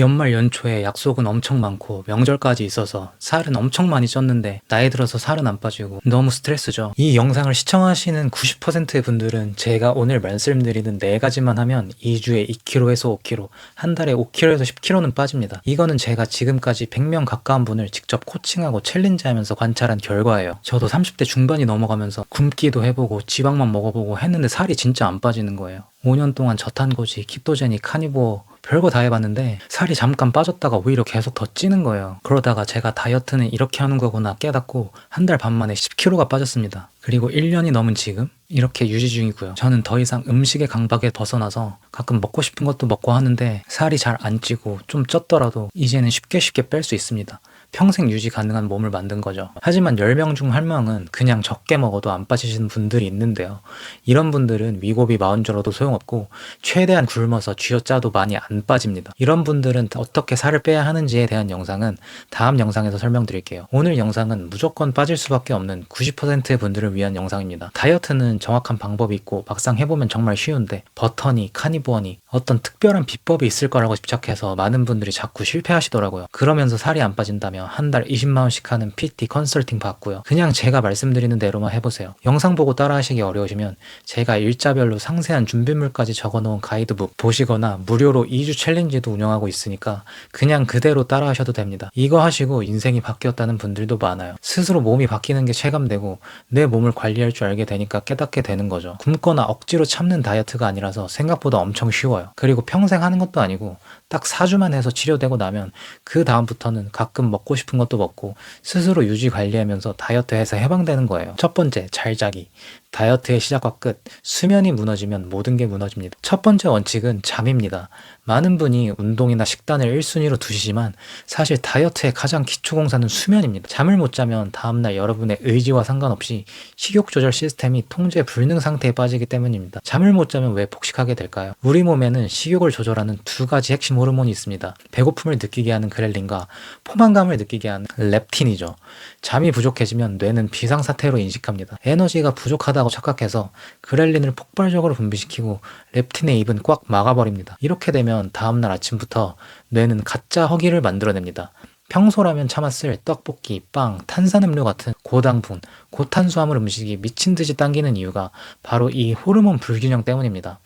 연말 연초에 약속은 엄청 많고 명절까지 있어서 살은 엄청 많이 쪘는데 나이 들어서 살은 안 빠지고 너무 스트레스죠. 이 영상을 시청하시는 90%의 분들은 제가 오늘 말씀드리는 4가지만 하면 2주에 2kg에서 5kg, 한 달에 5kg에서 10kg는 빠집니다. 이거는 제가 지금까지 100명 가까운 분을 직접 코칭하고 챌린지하면서 관찰한 결과예요. 저도 30대 중반이 넘어가면서 굶기도 해보고 지방만 먹어보고 했는데 살이 진짜 안 빠지는 거예요. 5년 동안 저탄고지, 키토제닉, 카니보어 별거 다 해봤는데 살이 잠깐 빠졌다가 오히려 계속 더 찌는 거예요. 그러다가 제가 다이어트는 이렇게 하는 거구나 깨닫고 한 달 반 만에 10kg가 빠졌습니다. 그리고 1년이 넘은 지금 이렇게 유지 중이고요. 저는 더 이상 음식의 강박에 벗어나서 가끔 먹고 싶은 것도 먹고 하는데 살이 잘 안 찌고 좀 쪘더라도 이제는 쉽게 뺄 수 있습니다. 평생 유지 가능한 몸을 만든 거죠. 하지만 10명 중 1명은 그냥 적게 먹어도 안 빠지시는 분들이 있는데요. 이런 분들은 위고비 마운저로도 소용없고 최대한 굶어서 쥐어짜도 많이 안 빠집니다. 이런 분들은 어떻게 살을 빼야 하는지에 대한 영상은 다음 영상에서 설명드릴게요. 오늘 영상은 무조건 빠질 수밖에 없는 90%의 분들을 위한 영상입니다. 다이어트는 정확한 방법이 있고 막상 해보면 정말 쉬운데 버터니, 카니보어니 어떤 특별한 비법이 있을 거라고 집착해서 많은 분들이 자꾸 실패하시더라고요. 그러면서 살이 안 빠진다며 한 달 20만 원씩 하는 PT 컨설팅 받고요. 그냥 제가 말씀드리는 대로만 해보세요. 영상 보고 따라하시기 어려우시면 제가 일자별로 상세한 준비물까지 적어놓은 가이드북 보시거나 무료로 2주 챌린지도 운영하고 있으니까 그냥 그대로 따라하셔도 됩니다. 이거 하시고 인생이 바뀌었다는 분들도 많아요. 스스로 몸이 바뀌는 게 체감되고 내 몸을 관리할 줄 알게 되니까 깨닫게 되는 거죠. 굶거나 억지로 참는 다이어트가 아니라서 생각보다 엄청 쉬워요. 그리고 평생 하는 것도 아니고 딱 4주만 해서 치료되고 나면 그 다음부터는 가끔 먹고 싶은 것도 먹고 스스로 유지 관리하면서 다이어트해서 해방되는 거예요. 첫 번째, 잘 자기. 다이어트의 시작과 끝, 수면이 무너지면 모든 게 무너집니다. 첫 번째 원칙은 잠입니다. 많은 분이 운동이나 식단을 1순위로 두시지만 사실 다이어트의 가장 기초 공사는 수면입니다. 잠을 못 자면 다음날 여러분의 의지와 상관없이 식욕 조절 시스템이 통제 불능 상태에 빠지기 때문입니다. 잠을 못 자면 왜 폭식하게 될까요? 우리 몸에는 식욕을 조절하는 2가지 핵심 호르몬이 있습니다. 배고픔을 느끼게 하는 그렐린과 포만감을 느끼게 하는 렙틴이죠. 잠이 부족해지면 뇌는 비상사태로 인식합니다. 에너지가 부족하다고 착각해서 그렐린을 폭발적으로 분비시키고 렙틴의 입은 꽉 막아버립니다. 이렇게 되면 다음날 아침부터 뇌는 가짜 허기를 만들어냅니다. 평소라면 참았을 떡볶이, 빵, 탄산음료 같은 고당분, 고탄수화물 음식이 미친듯이 당기는 이유가 바로 이 호르몬 불균형 때문입니다.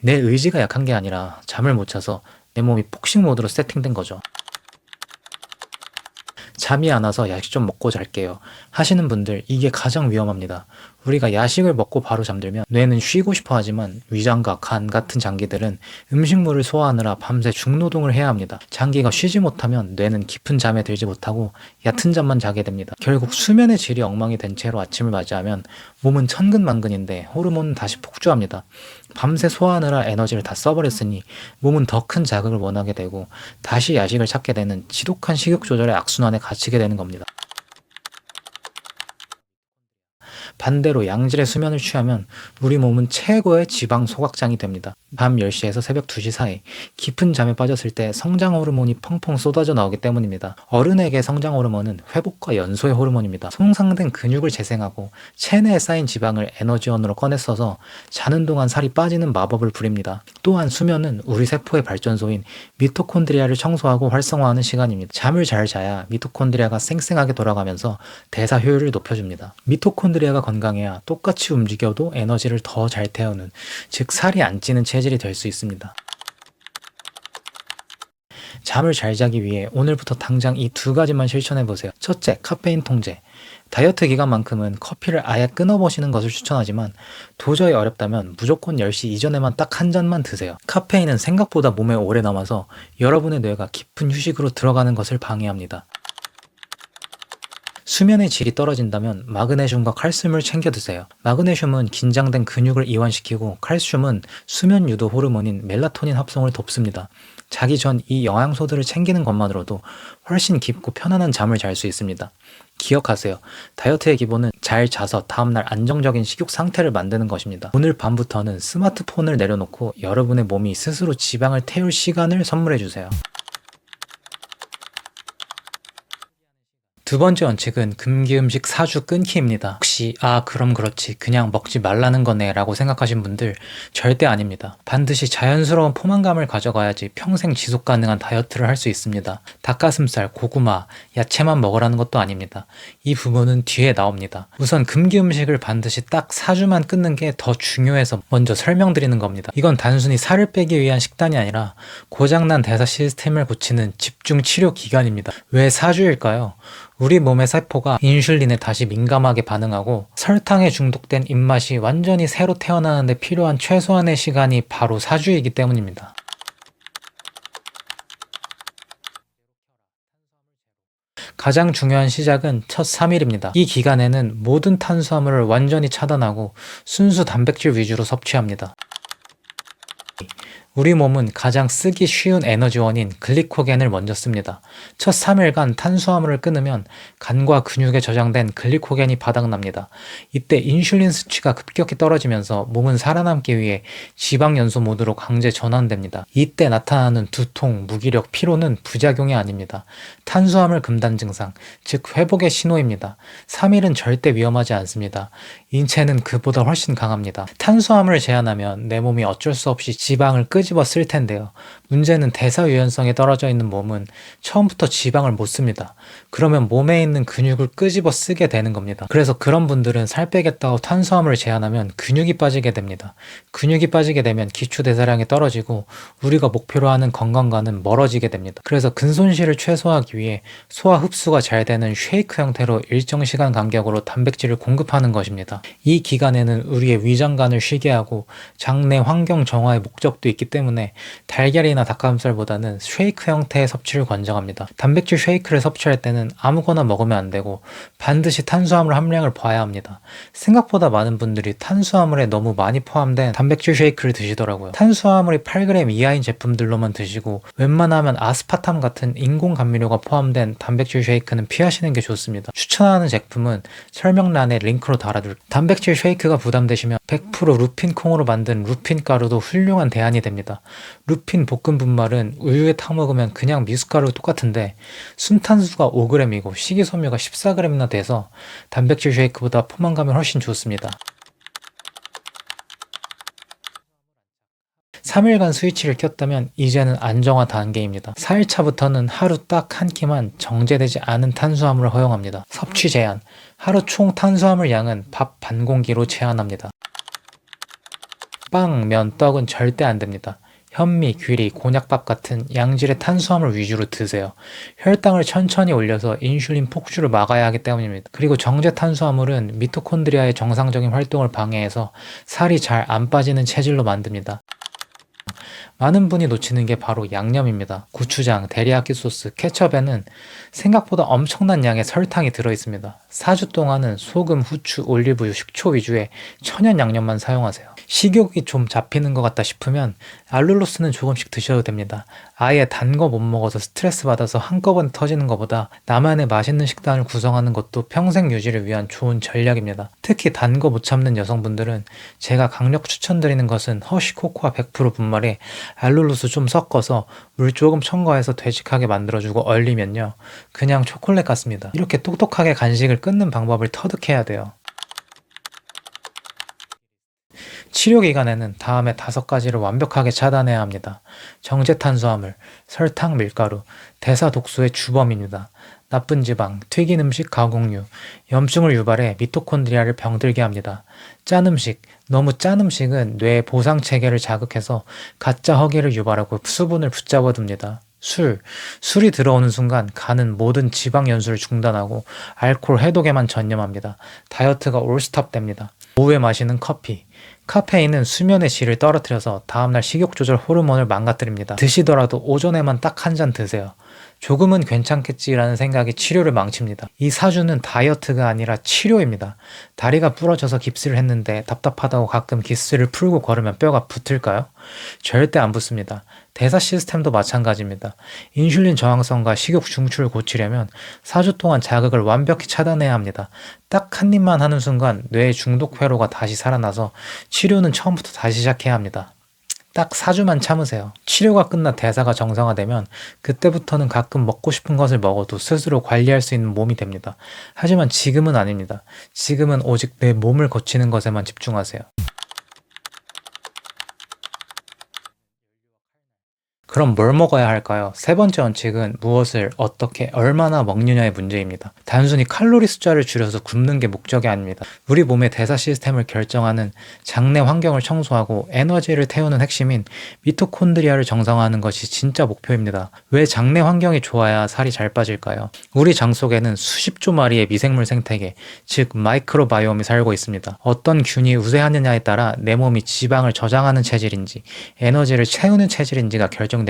내 의지가 약한 게 아니라 잠을 못 자서 내 몸이 폭식 모드로 세팅된 거죠. 잠이 안 와서 야식 좀 먹고 잘게요 하시는 분들, 이게 가장 위험합니다. 우리가 야식을 먹고 바로 잠들면 뇌는 쉬고 싶어 하지만 위장과 간 같은 장기들은 음식물을 소화하느라 밤새 중노동을 해야 합니다. 장기가 쉬지 못하면 뇌는 깊은 잠에 들지 못하고 얕은 잠만 자게 됩니다. 결국 수면의 질이 엉망이 된 채로 아침을 맞이하면 몸은 천근만근인데 호르몬은 다시 폭주합니다. 밤새 소화하느라 에너지를 다 써버렸으니 몸은 더 큰 자극을 원하게 되고 다시 야식을 찾게 되는 지독한 식욕 조절의 악순환에 갇히게 되는 겁니다. 반대로 양질의 수면을 취하면 우리 몸은 최고의 지방 소각장이 됩니다. 밤 10시에서 새벽 2시 사이 깊은 잠에 빠졌을 때 성장 호르몬이 펑펑 쏟아져 나오기 때문입니다. 어른에게 성장 호르몬은 회복과 연소의 호르몬입니다. 손상된 근육을 재생하고 체내에 쌓인 지방을 에너지원으로 꺼내 써서 자는 동안 살이 빠지는 마법을 부립니다. 또한 수면은 우리 세포의 발전소인 미토콘드리아를 청소하고 활성화하는 시간입니다. 잠을 잘 자야 미토콘드리아가 쌩쌩하게 돌아가면서 대사 효율을 높여줍니다. 미토콘드리아가 건강해야 똑같이 움직여도 에너지를 더 잘 태우는, 즉 살이 안 찌는 체질이 될 수 있습니다. 잠을 잘 자기 위해 오늘부터 당장 이 2가지만 실천해보세요. 첫째, 카페인 통제. 다이어트 기간만큼은 커피를 아예 끊어보시는 것을 추천하지만 도저히 어렵다면 무조건 10시 이전에만 딱 한 잔만 드세요. 카페인은 생각보다 몸에 오래 남아서 여러분의 뇌가 깊은 휴식으로 들어가는 것을 방해합니다. 수면의 질이 떨어진다면 마그네슘과 칼슘을 챙겨 드세요. 마그네슘은 긴장된 근육을 이완시키고 칼슘은 수면 유도 호르몬인 멜라토닌 합성을 돕습니다. 자기 전 이 영양소들을 챙기는 것만으로도 훨씬 깊고 편안한 잠을 잘 수 있습니다. 기억하세요. 다이어트의 기본은 잘 자서 다음날 안정적인 식욕 상태를 만드는 것입니다. 오늘 밤부터는 스마트폰을 내려놓고 여러분의 몸이 스스로 지방을 태울 시간을 선물해 주세요. 두 번째 원칙은 금기 음식 4주 끊기입니다. 혹시 그럼 그렇지 그냥 먹지 말라는 거네 라고 생각하신 분들 절대 아닙니다. 반드시 자연스러운 포만감을 가져가야지 평생 지속 가능한 다이어트를 할 수 있습니다. 닭가슴살, 고구마, 야채만 먹으라는 것도 아닙니다. 이 부분은 뒤에 나옵니다. 우선 금기 음식을 반드시 딱 4주만 끊는 게 더 중요해서 먼저 설명드리는 겁니다. 이건 단순히 살을 빼기 위한 식단이 아니라 고장난 대사 시스템을 고치는 집중 치료 기간입니다. 왜 4주일까요? 우리 몸의 세포가 인슐린에 다시 민감하게 반응하고 설탕에 중독된 입맛이 완전히 새로 태어나는데 필요한 최소한의 시간이 바로 4주이기 때문입니다. 가장 중요한 시작은 첫 3일입니다. 이 기간에는 모든 탄수화물을 완전히 차단하고 순수 단백질 위주로 섭취합니다. 우리 몸은 가장 쓰기 쉬운 에너지원인 글리코겐을 먼저 씁니다. 첫 3일간 탄수화물을 끊으면 간과 근육에 저장된 글리코겐이 바닥납니다. 이때 인슐린 수치가 급격히 떨어지면서 몸은 살아남기 위해 지방 연소 모드로 강제 전환됩니다. 이때 나타나는 두통, 무기력, 피로는 부작용이 아닙니다. 탄수화물 금단 증상, 즉 회복의 신호입니다. 3일은 절대 위험하지 않습니다. 인체는 그보다 훨씬 강합니다. 탄수화물을 제한하면 내 몸이 어쩔 수 없이 지방을 끄집어 쓸 텐데요. 문제는 대사 유연성에 떨어져 있는 몸은 처음부터 지방을 못 씁니다. 그러면 몸에 있는 근육을 끄집어 쓰게 되는 겁니다. 그래서 그런 분들은 살 빼겠다고 탄수화물을 제한하면 근육이 빠지게 됩니다. 근육이 빠지게 되면 기초 대사량이 떨어지고 우리가 목표로 하는 건강과는 멀어지게 됩니다. 그래서 근손실을 최소화하기 위해 소화 흡수가 잘 되는 쉐이크 형태로 일정 시간 간격으로 단백질을 공급하는 것입니다. 이 기간에는 우리의 위장관을 쉬게 하고 장내 환경 정화의 목적도 있기 때문에 달걀이나 닭가슴살보다는 쉐이크 형태의 섭취를 권장합니다. 단백질 쉐이크를 섭취할 때는 아무거나 먹으면 안 되고 반드시 탄수화물 함량을 봐야 합니다. 생각보다 많은 분들이 탄수화물에 너무 많이 포함된 단백질 쉐이크를 드시더라고요. 탄수화물이 8g 이하인 제품들로만 드시고 웬만하면 아스파탐 같은 인공 감미료가 포함된 단백질 쉐이크는 피하시는 게 좋습니다. 추천하는 제품은 설명란에 링크로 달아둘게요. 단백질 쉐이크가 부담되시면 100% 루핀 콩으로 만든 루핀 가루도 훌륭한 대안이 됩니다. 루핀 볶음 분말은 우유에 타 먹으면 그냥 미숫가루 똑같은데 순탄수가 5g이고 식이섬유가 14g이나 돼서 단백질 쉐이크보다 포만감이 훨씬 좋습니다. 3일간 스위치를 켰다면 이제는 안정화 단계입니다. 4일차부터는 하루 딱 한 끼만 정제되지 않은 탄수화물을 허용합니다. 섭취 제한, 하루 총 탄수화물 양은 밥 반 공기로 제한합니다. 빵, 면, 떡은 절대 안 됩니다. 현미, 귀리, 곤약밥 같은 양질의 탄수화물 위주로 드세요. 혈당을 천천히 올려서 인슐린 폭주를 막아야 하기 때문입니다. 그리고 정제 탄수화물은 미토콘드리아의 정상적인 활동을 방해해서 살이 잘 안 빠지는 체질로 만듭니다. 많은 분이 놓치는 게 바로 양념입니다. 고추장, 데리야끼 소스, 케첩에는 생각보다 엄청난 양의 설탕이 들어있습니다. 4주 동안은 소금, 후추, 올리브유, 식초 위주의 천연 양념만 사용하세요. 식욕이 좀 잡히는 것 같다 싶으면 알룰로스는 조금씩 드셔도 됩니다. 아예 단 거 못 먹어서 스트레스 받아서 한꺼번에 터지는 것보다 나만의 맛있는 식단을 구성하는 것도 평생 유지를 위한 좋은 전략입니다. 특히 단 거 못 참는 여성분들은 제가 강력 추천드리는 것은 허쉬 코코아 100% 분말에 알룰로스 좀 섞어서 물 조금 첨가해서 되직하게 만들어주고 얼리면요, 그냥 초콜릿 같습니다. 이렇게 똑똑하게 간식을 끊는 방법을 터득해야 돼요. 치료 기간에는 다음에 5가지를 완벽하게 차단해야 합니다. 정제 탄수화물, 설탕, 밀가루, 대사 독소의 주범입니다. 나쁜 지방, 튀긴 음식, 가공류, 염증을 유발해 미토콘드리아를 병들게 합니다. 짠 음식, 너무 짠 음식은 뇌의 보상 체계를 자극해서 가짜 허기를 유발하고 수분을 붙잡아 둡니다. 술이 들어오는 순간 간은 모든 지방 연소를 중단하고 알코올 해독에만 전념합니다. 다이어트가 올스톱 됩니다. 오후에 마시는 커피, 카페인은 수면의 질을 떨어뜨려서 다음날 식욕 조절 호르몬을 망가뜨립니다. 드시더라도 오전에만 딱 한 잔 드세요. 조금은 괜찮겠지라는 생각이 치료를 망칩니다. 이 4주는 다이어트가 아니라 치료입니다. 다리가 부러져서 깁스를 했는데 답답하다고 가끔 깁스를 풀고 걸으면 뼈가 붙을까요? 절대 안 붙습니다. 대사 시스템도 마찬가지입니다. 인슐린 저항성과 식욕 중추를 고치려면 4주 동안 자극을 완벽히 차단해야 합니다. 딱 한 입만 하는 순간 뇌의 중독 회로가 다시 살아나서 치료는 처음부터 다시 시작해야 합니다. 딱 4주만 참으세요. 치료가 끝나 대사가 정상화되면 그때부터는 가끔 먹고 싶은 것을 먹어도 스스로 관리할 수 있는 몸이 됩니다. 하지만 지금은 아닙니다. 지금은 오직 내 몸을 고치는 것에만 집중하세요. 그럼 뭘 먹어야 할까요? 세 번째 원칙은 무엇을 어떻게 얼마나 먹느냐의 문제입니다. 단순히 칼로리 숫자를 줄여서 굶는 게 목적이 아닙니다. 우리 몸의 대사 시스템을 결정하는 장내 환경을 청소하고 에너지를 태우는 핵심인 미토콘드리아를 정상화하는 것이 진짜 목표입니다. 왜 장내 환경이 좋아야 살이 잘 빠질까요? 우리 장 속에는 수십조 마리의 미생물 생태계, 즉 마이크로바이옴이 살고 있습니다. 어떤 균이 우세하느냐에 따라 내 몸이 지방을 저장하는 체질인지 에너지를 채우는 체질인지가 결정됩니다.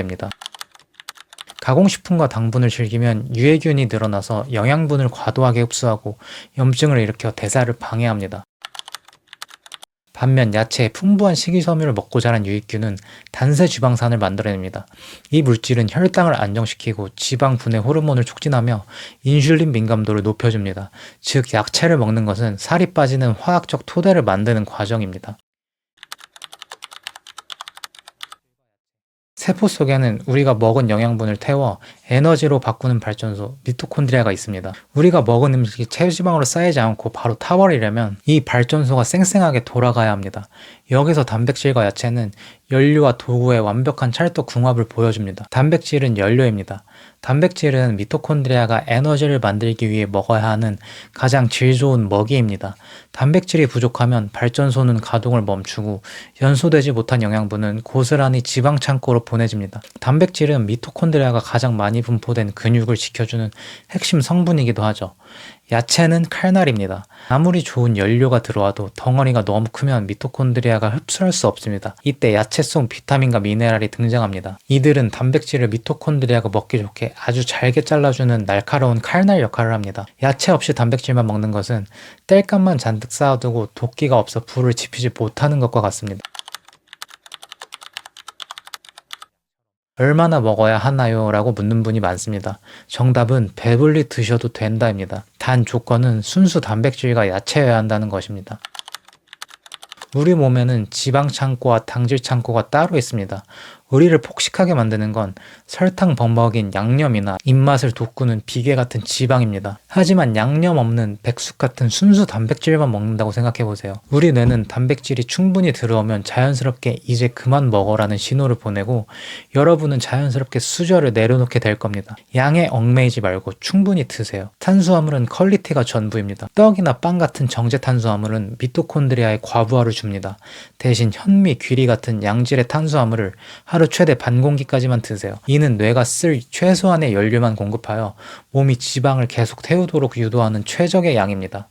가공식품과 당분을 즐기면 유해균이 늘어나서 영양분을 과도하게 흡수하고 염증을 일으켜 대사를 방해합니다. 반면 야채의 풍부한 식이섬유를 먹고 자란 유익균은 단세 지방산을 만들어냅니다. 이 물질은 혈당을 안정시키고 지방 분해 호르몬을 촉진하며 인슐린 민감도를 높여줍니다. 즉 야채를 먹는 것은 살이 빠지는 화학적 토대를 만드는 과정입니다. 세포 속에는 우리가 먹은 영양분을 태워 에너지로 바꾸는 발전소, 미토콘드리아가 있습니다. 우리가 먹은 음식이 체지방으로 쌓이지 않고 바로 타버리려면 이 발전소가 쌩쌩하게 돌아가야 합니다. 여기서 단백질과 야채는 연료와 도구의 완벽한 찰떡 궁합을 보여줍니다. 단백질은 연료입니다. 단백질은 미토콘드리아가 에너지를 만들기 위해 먹어야 하는 가장 질 좋은 먹이입니다. 단백질이 부족하면 발전소는 가동을 멈추고 연소되지 못한 영양분은 고스란히 지방 창고로 보내집니다. 단백질은 미토콘드리아가 가장 많이 분포된 근육을 지켜주는 핵심 성분이기도 하죠. 야채는 칼날입니다. 아무리 좋은 연료가 들어와도 덩어리가 너무 크면 미토콘드리아가 흡수할 수 없습니다. 이때 야채 속 비타민과 미네랄이 등장합니다. 이들은 단백질을 미토콘드리아가 먹기 좋게 아주 잘게 잘라주는 날카로운 칼날 역할을 합니다. 야채 없이 단백질만 먹는 것은 땔감만 잔뜩 쌓아두고 도끼가 없어 불을 지피지 못하는 것과 같습니다. 얼마나 먹어야 하나요? 라고 묻는 분이 많습니다. 정답은 배불리 드셔도 된다입니다. 단 조건은 순수 단백질과 야채여야 한다는 것입니다. 우리 몸에는 지방 창고와 당질 창고가 따로 있습니다. 우리를 폭식하게 만드는 건 설탕 범벅인 양념이나 입맛을 돋구는 비계 같은 지방입니다. 하지만 양념 없는 백숙 같은 순수 단백질만 먹는다고 생각해보세요. 우리 뇌는 단백질이 충분히 들어오면 자연스럽게 이제 그만 먹어라는 신호를 보내고 여러분은 자연스럽게 수저를 내려놓게 될 겁니다. 양에 얽매이지 말고 충분히 드세요. 탄수화물은 퀄리티가 전부입니다. 떡이나 빵 같은 정제 탄수화물은 미토콘드리아의 과부하를 줍니다. 대신 현미, 귀리 같은 양질의 탄수화물을 하루 최대 반 공기까지만 드세요. 이는 뇌가 쓸 최소한의 연료만 공급하여 몸이 지방을 계속 태우도록 유도하는 최적의 양입니다.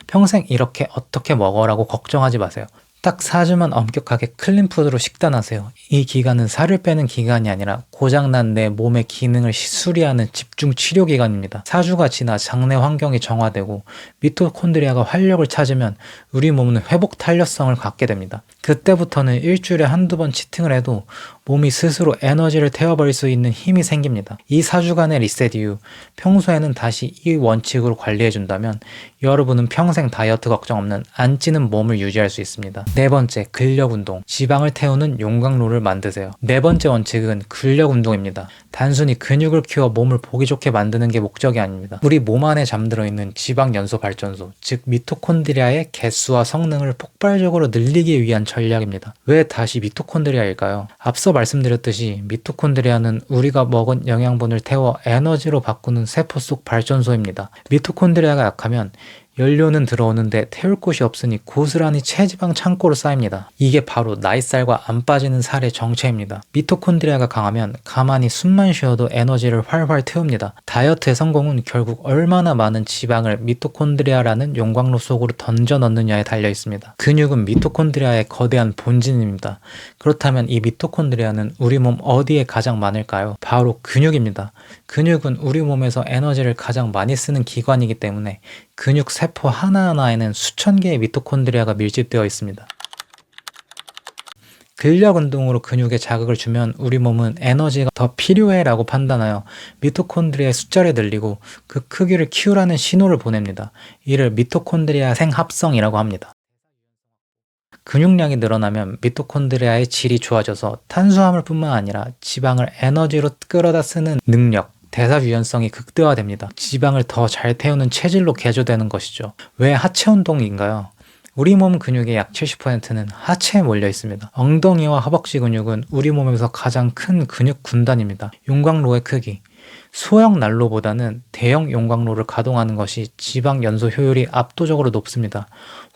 평생 이렇게 어떻게 먹어라고 걱정하지 마세요. 딱 4주만 엄격하게 클린푸드로 식단하세요. 이 기간은 살을 빼는 기간이 아니라 고장난 내 몸의 기능을 수리하는 집중 치료 기간입니다. 4주가 지나 장내 환경이 정화되고 미토콘드리아가 활력을 찾으면 우리 몸은 회복 탄력성을 갖게 됩니다. 그때부터는 일주일에 한두 번 치팅을 해도 몸이 스스로 에너지를 태워버릴 수 있는 힘이 생깁니다. 이 4주간의 리셋 이후 평소에는 다시 이 원칙으로 관리해준다면 여러분은 평생 다이어트 걱정 없는 안 찌는 몸을 유지할 수 있습니다. 네 번째, 근력 운동. 지방을 태우는 용광로를 만드세요. 네 번째 원칙은 근력 운동입니다. 단순히 근육을 키워 몸을 보기 좋게 만드는 게 목적이 아닙니다. 우리 몸 안에 잠들어 있는 지방 연소 발전소, 즉 미토콘드리아의 개수와 성능을 폭발적으로 늘리기 위한 전략입니다. 왜 다시 미토콘드리아일까요? 앞서 말씀드렸듯이 미토콘드리아는 우리가 먹은 영양분을 태워 에너지로 바꾸는 세포 속 발전소입니다. 미토콘드리아가 약하면 연료는 들어오는데 태울 곳이 없으니 고스란히 체지방 창고로 쌓입니다. 이게 바로 나이살과 안 빠지는 살의 정체입니다. 미토콘드리아가 강하면 가만히 숨만 쉬어도 에너지를 활활 태웁니다. 다이어트의 성공은 결국 얼마나 많은 지방을 미토콘드리아라는 용광로 속으로 던져 넣느냐에 달려 있습니다. 근육은 미토콘드리아의 거대한 본진입니다. 그렇다면 이 미토콘드리아는 우리 몸 어디에 가장 많을까요? 바로 근육입니다. 근육은 우리 몸에서 에너지를 가장 많이 쓰는 기관이기 때문에 근육 세포 하나하나에는 수천 개의 미토콘드리아가 밀집되어 있습니다. 근력 운동으로 근육에 자극을 주면 우리 몸은 에너지가 더 필요해 라고 판단하여 미토콘드리아의 숫자를 늘리고 그 크기를 키우라는 신호를 보냅니다. 이를 미토콘드리아 생합성이라고 합니다. 근육량이 늘어나면 미토콘드리아의 질이 좋아져서 탄수화물 뿐만 아니라 지방을 에너지로 끌어다 쓰는 능력, 대사 유연성이 극대화됩니다. 지방을 더 잘 태우는 체질로 개조되는 것이죠. 왜 하체 운동인가요? 우리 몸 근육의 약 70%는 하체에 몰려 있습니다. 엉덩이와 허벅지 근육은 우리 몸에서 가장 큰 근육 군단입니다. 용광로의 크기. 소형 난로보다는 대형 용광로를 가동하는 것이 지방 연소 효율이 압도적으로 높습니다.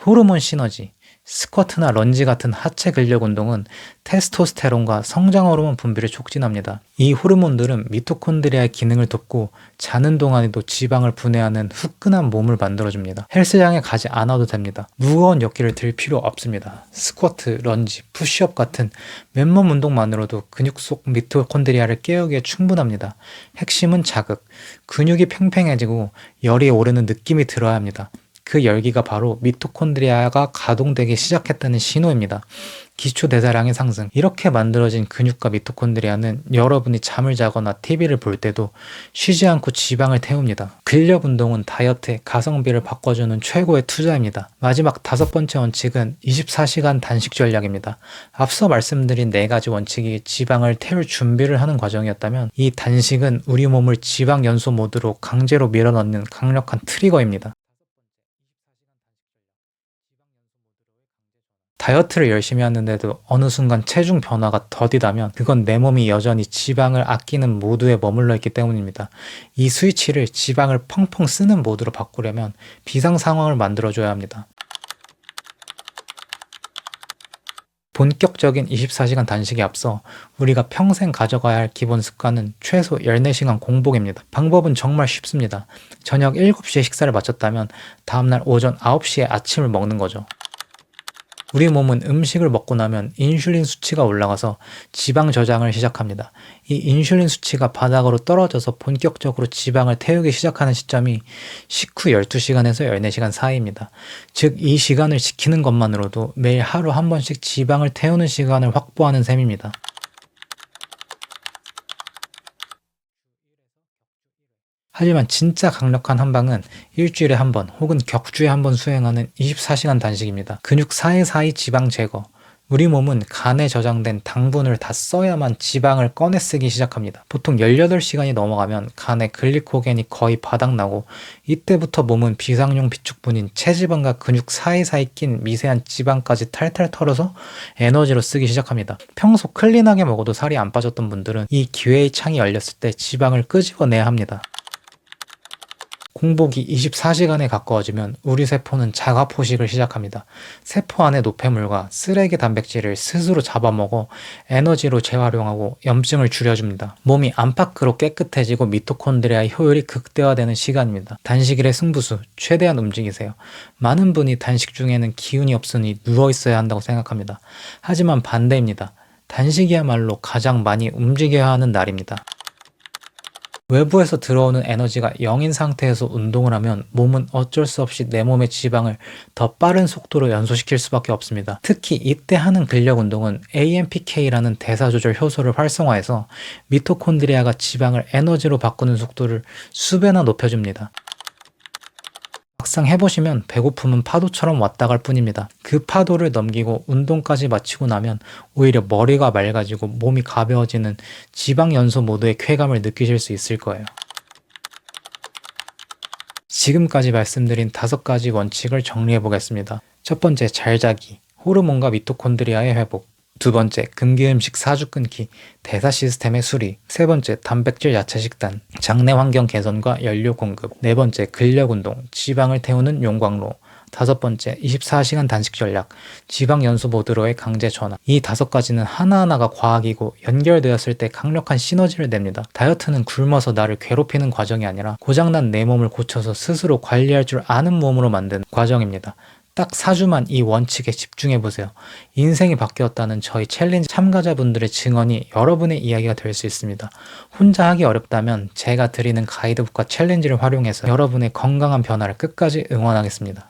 호르몬 시너지. 스쿼트나 런지 같은 하체 근력 운동은 테스토스테론과 성장 호르몬 분비를 촉진합니다. 이 호르몬들은 미토콘드리아의 기능을 돕고 자는 동안에도 지방을 분해하는 후끈한 몸을 만들어줍니다. 헬스장에 가지 않아도 됩니다. 무거운 역기를 들 필요 없습니다. 스쿼트, 런지, 푸시업 같은 맨몸 운동만으로도 근육 속 미토콘드리아를 깨우기에 충분합니다. 핵심은 자극, 근육이 팽팽해지고 열이 오르는 느낌이 들어야 합니다. 그 열기가 바로 미토콘드리아가 가동되기 시작했다는 신호입니다. 기초 대사량의 상승. 이렇게 만들어진 근육과 미토콘드리아는 여러분이 잠을 자거나 TV를 볼 때도 쉬지 않고 지방을 태웁니다. 근력 운동은 다이어트의 가성비를 바꿔주는 최고의 투자입니다. 마지막 5번째 원칙은 24시간 단식 전략입니다. 앞서 말씀드린 4가지 원칙이 지방을 태울 준비를 하는 과정이었다면 이 단식은 우리 몸을 지방 연소 모드로 강제로 밀어넣는 강력한 트리거입니다. 다이어트를 열심히 하는데도 어느 순간 체중 변화가 더디다면 그건 내 몸이 여전히 지방을 아끼는 모드에 머물러 있기 때문입니다. 이 스위치를 지방을 펑펑 쓰는 모드로 바꾸려면 비상 상황을 만들어줘야 합니다. 본격적인 24시간 단식에 앞서 우리가 평생 가져가야 할 기본 습관은 최소 14시간 공복입니다. 방법은 정말 쉽습니다. 저녁 7시에 식사를 마쳤다면 다음날 오전 9시에 아침을 먹는 거죠. 우리 몸은 음식을 먹고 나면 인슐린 수치가 올라가서 지방 저장을 시작합니다. 이 인슐린 수치가 바닥으로 떨어져서 본격적으로 지방을 태우기 시작하는 시점이 식후 12시간에서 14시간 사이입니다. 즉, 이 시간을 지키는 것만으로도 매일 하루 한 번씩 지방을 태우는 시간을 확보하는 셈입니다. 하지만 진짜 강력한 한방은 일주일에 한 번 혹은 격주에 한 번 수행하는 24시간 단식입니다. 근육 사이사이 지방 제거. 우리 몸은 간에 저장된 당분을 다 써야만 지방을 꺼내 쓰기 시작합니다. 보통 18시간이 넘어가면 간의 글리코겐이 거의 바닥나고 이때부터 몸은 비상용 비축분인 체지방과 근육 사이사이 낀 미세한 지방까지 탈탈 털어서 에너지로 쓰기 시작합니다. 평소 클린하게 먹어도 살이 안 빠졌던 분들은 이 기회의 창이 열렸을 때 지방을 끄집어내야 합니다. 공복이 24시간에 가까워지면 우리 세포는 자가 포식을 시작합니다. 세포 안의 노폐물과 쓰레기 단백질을 스스로 잡아먹어 에너지로 재활용하고 염증을 줄여줍니다. 몸이 안팎으로 깨끗해지고 미토콘드리아의 효율이 극대화되는 시간입니다. 단식일의 승부수, 최대한 움직이세요. 많은 분이 단식 중에는 기운이 없으니 누워있어야 한다고 생각합니다. 하지만 반대입니다. 단식이야말로 가장 많이 움직여야 하는 날입니다. 외부에서 들어오는 에너지가 0인 상태에서 운동을 하면 몸은 어쩔 수 없이 내 몸의 지방을 더 빠른 속도로 연소시킬 수밖에 없습니다. 특히 이때 하는 근력 운동은 AMPK라는 대사조절 효소를 활성화해서 미토콘드리아가 지방을 에너지로 바꾸는 속도를 수배나 높여줍니다. 막상 해보시면 배고픔은 파도처럼 왔다 갈 뿐입니다. 그 파도를 넘기고 운동까지 마치고 나면 오히려 머리가 맑아지고 몸이 가벼워지는 지방 연소 모드의 쾌감을 느끼실 수 있을 거예요. 지금까지 말씀드린 5가지 원칙을 정리해 보겠습니다. 첫 번째, 잘 자기, 호르몬과 미토콘드리아의 회복. 두 번째, 금기 음식 사주 끊기, 대사 시스템의 수리. 세 번째, 단백질 야채 식단, 장내 환경 개선과 연료 공급. 네 번째, 근력 운동, 지방을 태우는 용광로. 다섯 번째, 24시간 단식 전략, 지방 연소 모드로의 강제 전환. 이 5가지는 하나하나가 과학이고 연결되었을 때 강력한 시너지를 냅니다. 다이어트는 굶어서 나를 괴롭히는 과정이 아니라 고장난 내 몸을 고쳐서 스스로 관리할 줄 아는 몸으로 만드는 과정입니다. 딱 4주만 이 원칙에 집중해보세요. 인생이 바뀌었다는 저희 챌린지 참가자분들의 증언이 여러분의 이야기가 될 수 있습니다. 혼자 하기 어렵다면 제가 드리는 가이드북과 챌린지를 활용해서 여러분의 건강한 변화를 끝까지 응원하겠습니다.